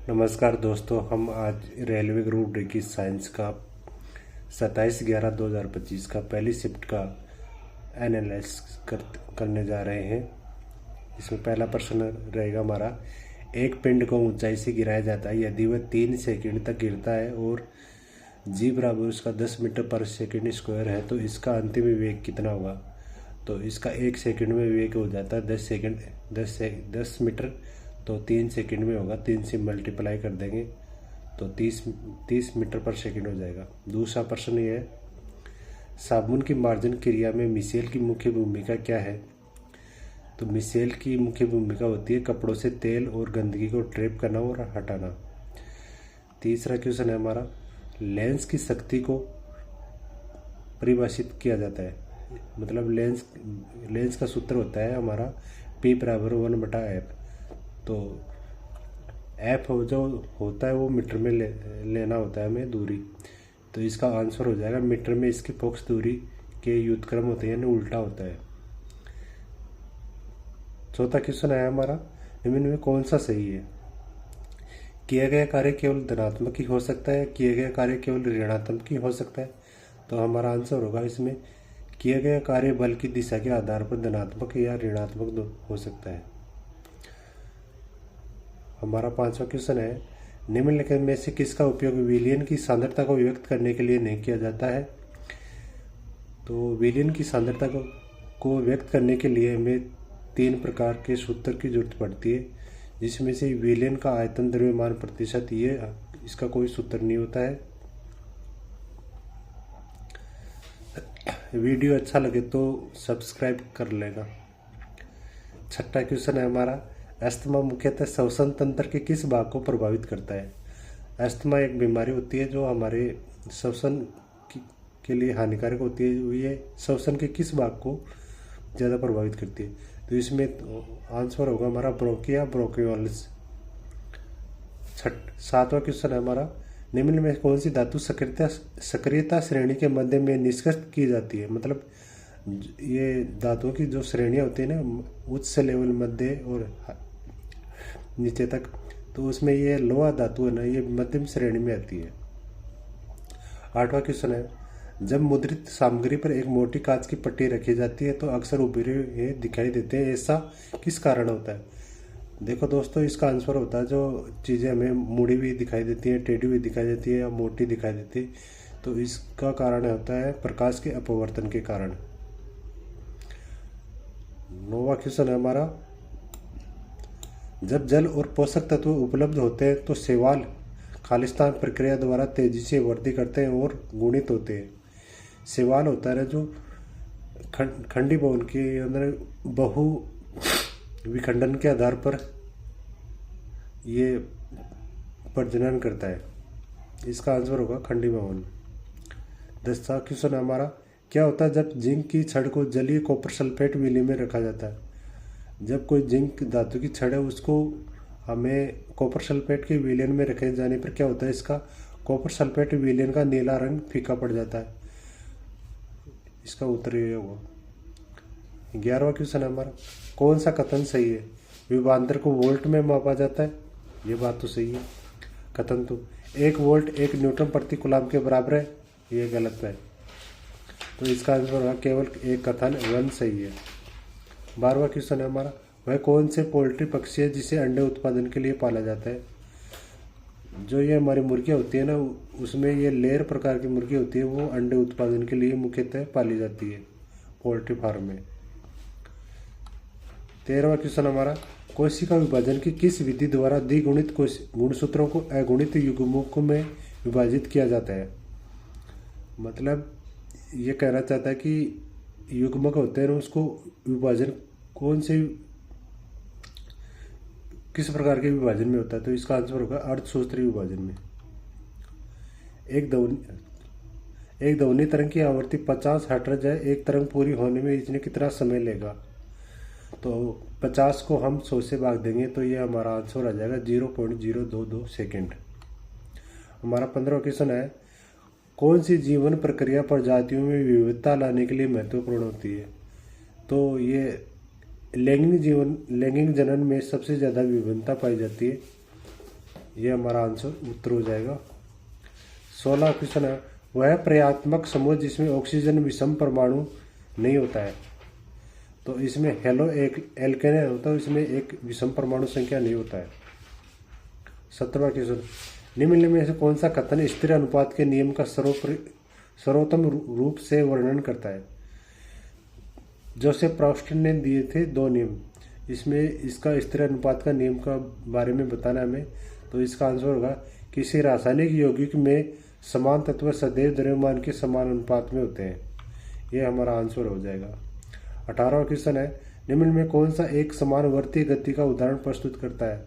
नमस्कार दोस्तों, हम आज रेलवे ग्रुप डी की साइंस का 27/11/2025 का पहली शिफ्ट का एनालिसिस करने जा रहे हैं। इसमें पहला प्रश्न रहेगा हमारा, एक पिंड को ऊंचाई से गिराया जाता है यदि वह 3 सेकंड तक गिरता है और जी बराबर उसका 10 मीटर पर सेकंड स्क्वायर है तो इसका अंतिम वेग कितना होगा। तो इसका 1 सेकंड में वेग हो जाता है 10 मीटर, तो 3 सेकंड में होगा, 3 से मल्टीप्लाई कर देंगे तो 30 मीटर पर सेकंड हो जाएगा। दूसरा प्रश्न ये है, साबुन की मार्जन क्रिया में मिसेल की मुख्य भूमिका क्या है। तो मिसेल की मुख्य भूमिका होती है कपड़ों से तेल और गंदगी को ट्रैप करना और हटाना। तीसरा क्वेश्चन है हमारा, लेंस की शक्ति को परिभाषित किया जाता है। मतलब लेंस का सूत्र होता है हमारा P बराबर 1/f। तो एफ जो होता है वो मीटर में लेना होता है हमें दूरी, तो इसका आंसर हो जाएगा मीटर में इसकी फोकस दूरी के व्युत्क्रम होते हैं, यानी उल्टा होता है। चौथा क्वेश्चन है हमारा, निम्न में कौन सा सही है। किया गया कार्य केवल धनात्मक ही हो सकता है, किया गया कार्य केवल ऋणात्मक ही हो सकता है। तो हमारा आंसर होगा इसमें किया गया कार्य बल की दिशा के आधार पर धनात्मक या ऋणात्मक हो सकता है। हमारा पांचवा क्वेश्चन है, निम्नलिखित में से किसका उपयोग विलयन की सांद्रता को व्यक्त करने के लिए नहीं किया जाता है। तो विलयन की सांद्रता को व्यक्त करने के लिए हमें 3 प्रकार के सूत्र की जरूरत पड़ती है, जिसमें से विलयन का आयतन द्रव्यमान प्रतिशत, ये इसका कोई सूत्र नहीं होता है। वीडियो अच्छा लगे तो सब्सक्राइब कर लेना। छठा क्वेश्चन है हमारा, अस्थमा मुख्यतः श्वसन तंत्र के किस भाग को प्रभावित करता है। अस्थमा एक बीमारी होती है जो हमारे श्वसन के लिए हानिकारक होती है। ये श्वसन के किस भाग को ज़्यादा प्रभावित करती है। तो इसमें आंसर होगा हमारा ब्रोंकिया ब्रोंकियोलिस। सातवां क्वेश्चन है हमारा, निम्न में कौन सी धातु सक्रियता श्रेणी के मध्य में निष्कर्ष की जाती है। मतलब ये धातुओं की जो श्रेणियाँ होती है ना, उच्च लेवल, मध्य और नीचे तक, तो उसमें ये लोहा धातु है ना, ये मध्यम श्रेणी में आती है। आठवां क्वेश्चन है, जब मुद्रित सामग्री पर एक मोटी कांच की पट्टी रखी जाती है तो अक्सर उभरे हुए दिखाई देते हैं, ऐसा किस कारण होता है। देखो दोस्तों, इसका आंसर होता है जो चीज़ें हमें मुड़ी हुई दिखाई देती हैं, टेढ़ी हुई दिखाई देती है या मोटी दिखाई देती है, तो इसका कारण होता है प्रकाश के अपवर्तन के कारण। 9वां क्वेश्चन है हमारा, जब जल और पोषक तत्व उपलब्ध होते हैं तो शैवाल खालिस्तान प्रक्रिया द्वारा तेजी से वृद्धि करते हैं और गुणित होते हैं। शैवाल होता है जो खंडीभवन के अंदर बहु विखंडन के आधार पर ये प्रजनन करता है। इसका आंसर होगा खंडीभवन। 10वां क्वेश्चन हमारा, क्या होता है जब जिंक की छड़ को जलीय कॉपर सल्फेट विलय में रखा जाता है। जब कोई जिंक धातु की छड़ है उसको हमें कॉपर सल्फेट के विलयन में रखे जाने पर क्या होता है, इसका कॉपर सल्फेट विलयन का नीला रंग फीका पड़ जाता है। इसका उत्तर ये होगा। 11वां क्वेश्चन हमारा, कौन सा कथन सही है। विभवांतर को वोल्ट में मापा जाता है, ये बात तो सही है। कथन तो 1 वोल्ट 1 न्यूटन प्रति कूलम के बराबर है, ये गलत है। तो इसका आंसर होगा केवल एक कथन 1 सही है। 12वां क्वेश्चन है हमारा, वह कौन से पोल्ट्री पक्षी है जिसे अंडे उत्पादन के लिए पाला जाता है। जो ये हमारी मुर्गियाँ होती है ना, उसमें ये लेयर प्रकार की मुर्गी होती है, वो अंडे उत्पादन के लिए मुख्यतः पाली जाती है पोल्ट्री फार्म में। 13वां क्वेश्चन हमारा, कोशिका विभाजन की किस विधि द्वारा द्विगुणित गुणसूत्रों को अगुणित युग्मकों में विभाजित किया जाता है। मतलब ये कहना चाहता है कि युग्मक होते हैं उसको विभाजन किस प्रकार के विभाजन में होता है। तो इसका आंसर होगा अर्धसूत्री विभाजन में। एक ध्वनि तरंग की आवृत्ति 50 हर्ट्ज है, एक तरंग पूरी होने में इसने कितना समय लेगा। तो 50 को हम 100 से भाग देंगे तो ये हमारा आंसर आ जाएगा 0.022 सेकेंड। हमारा 15वां क्वेश्चन है, कौन सी जीवन प्रक्रिया प्रजातियों में विविधता लाने के लिए महत्वपूर्ण होती है। तो ये लैंगिक जनन में सबसे ज़्यादा विभिन्नता पाई जाती है। ये हमारा आंसर उत्तर हो जाएगा। 16 क्वेश्चन है, वह पर्यात्मक समूह जिसमें ऑक्सीजन विषम परमाणु नहीं होता है। तो इसमें हेलो एक एल्केन होता है, इसमें एक विषम परमाणु संख्या नहीं होता है। 17वां क्वेश्चन, निम्न में से कौन सा कथन स्थिर अनुपात के नियम का सर्वोत्तम रूप से वर्णन करता है। जोसेफ प्रॉस्ट ने दिए थे 2 नियम, इसमें इसका स्थिर अनुपात का नियम का बारे में बताना हमें। तो इसका आंसर होगा, किसी रासायनिक यौगिक में समान तत्व सदैव द्रव्यमान के समान अनुपात में होते हैं। ये हमारा आंसर हो जाएगा। 18वां क्वेश्चन है, निम्न में कौन सा एक समान वर्तीय गति का उदाहरण प्रस्तुत करता है।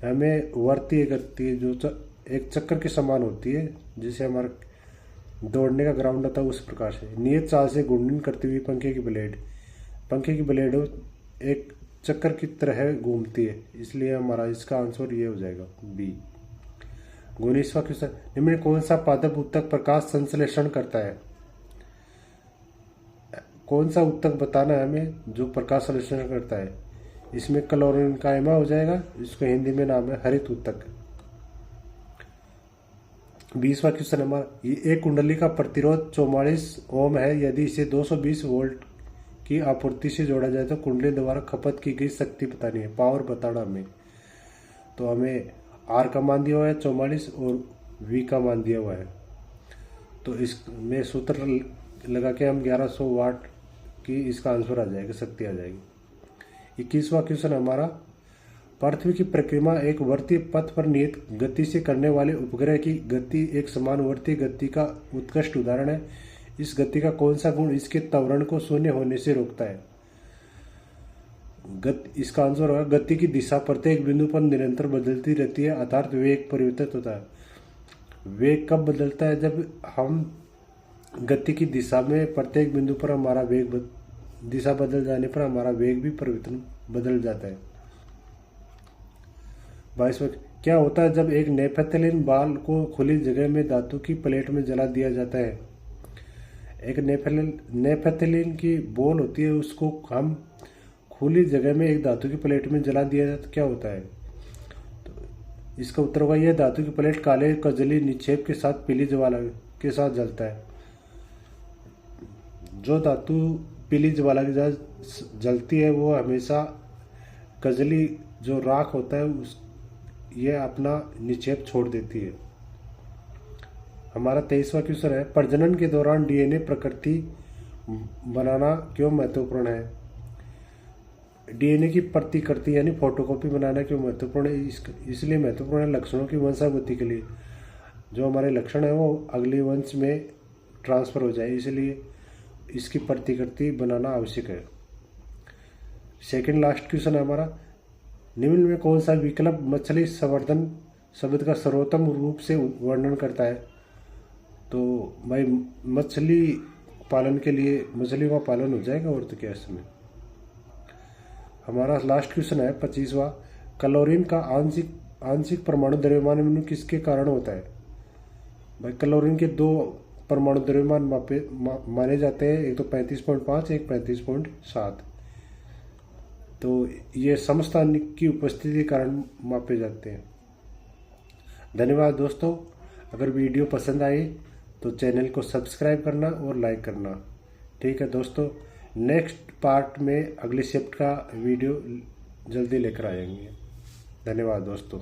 हमें वर्तीय गति जो एक चक्कर के समान होती है, जिसे हमारा दौड़ने का ग्राउंड होता है उस प्रकार से। नियत चाल से घूर्णन करती हुई पंखे की ब्लेड एक चक्कर की तरह घूमती है, इसलिए हमारा इसका आंसर ये हो जाएगा बी। 19वां क्वेश्चन, निम्न कौन सा पादप उत्तक प्रकाश संश्लेषण करता है। कौन सा उत्तक बताना है हमें जो प्रकाश संश्लेषण करता है। इसमें क्लोरीन का एमा हो जाएगा, इसको हिंदी में नाम है हरित उत्तक। 20वां क्वेश्चन हमारा, एक कुंडली का प्रतिरोध 44 ओम है, यदि इसे 220 वोल्ट की आपूर्ति से जोड़ा जाए तो कुंडली द्वारा खपत की गई शक्ति बतानी है, पावर बताना हमें। तो हमें आर का मान दिया हुआ है 44 और वी का मान दिया हुआ है। तो इसमें सूत्र लगा के हम 1100 वाट की इसका आंसर आ जाएगा, शक्ति आ जाएगी। 21वां क्वेश्चन हमारा, पृथ्वी की परिक्रमा एक वर्तीय पथ पर नियत गति से करने वाले उपग्रह की गति एक समान वर्तीय गति का उत्कृष्ट उदाहरण है। इस गति का कौन सा गुण इसके त्वरण को शून्य होने से रोकता है। इसका आंसर होगा, गति की दिशा प्रत्येक बिंदु पर निरंतर बदलती रहती है, अर्थात वेग परिवर्तित होता है। वेग कब बदलता है, जब हम गति की दिशा में प्रत्येक बिंदु पर हमारा वेग दिशा बदल जाने पर हमारा वेग भी परिवर्तन बदल जाता है। 22वां, क्या होता है जब एक नेपथलीन बाल को खुली जगह में धातु की प्लेट में जला दिया जाता है। एक नेपथलीन की बॉल होती है, उसको हम खुली जगह में एक धातु की प्लेट में जला दिया जाए तो क्या होता है। तो इसका उत्तर होगा, यह धातु की प्लेट काले कजली निक्षेप के साथ पीली ज्वाला के साथ जलता है। जो धातु पीली ज्वाला के साथ जलती है वो हमेशा कजली जो राख होता है यह अपना निक्षेप छोड़ देती है। हमारा 23वां क्वेश्चन है, प्रजनन के दौरान डीएनए प्रकृति बनाना क्यों महत्वपूर्ण है। डीएनए की प्रतिकृति यानी फोटोकॉपी बनाना क्यों महत्वपूर्ण है। इसलिए महत्वपूर्ण है लक्षणों की वंशावृद्धि के लिए। जो हमारे लक्षण है वो अगले वंश में ट्रांसफर हो जाए, इसलिए इसकी प्रतिकृति बनाना आवश्यक है। सेकंड लास्ट क्वेश्चन है हमारा, निम्न में कौन सा विकल्प मछली संवर्धन शब्द का सर्वोत्तम रूप से वर्णन करता है। तो भाई मछली पालन के लिए मछलियों का पालन हो जाएगा, और तो क्या इसमें। हमारा लास्ट क्वेश्चन है 25वां, क्लोरीन का आंशिक परमाणु द्रव्यमान में किसके कारण होता है। भाई क्लोरीन के 2 परमाणु द्रव्यमान माने जाते हैं, एक तो 35.5 एक 35.7। तो ये समस्थान की उपस्थिति के कारण मापे जाते हैं। धन्यवाद दोस्तों, अगर वीडियो पसंद आए तो चैनल को सब्सक्राइब करना और लाइक करना। ठीक है दोस्तों, नेक्स्ट पार्ट में अगले शिफ्ट का वीडियो जल्दी लेकर आएंगे। धन्यवाद दोस्तों।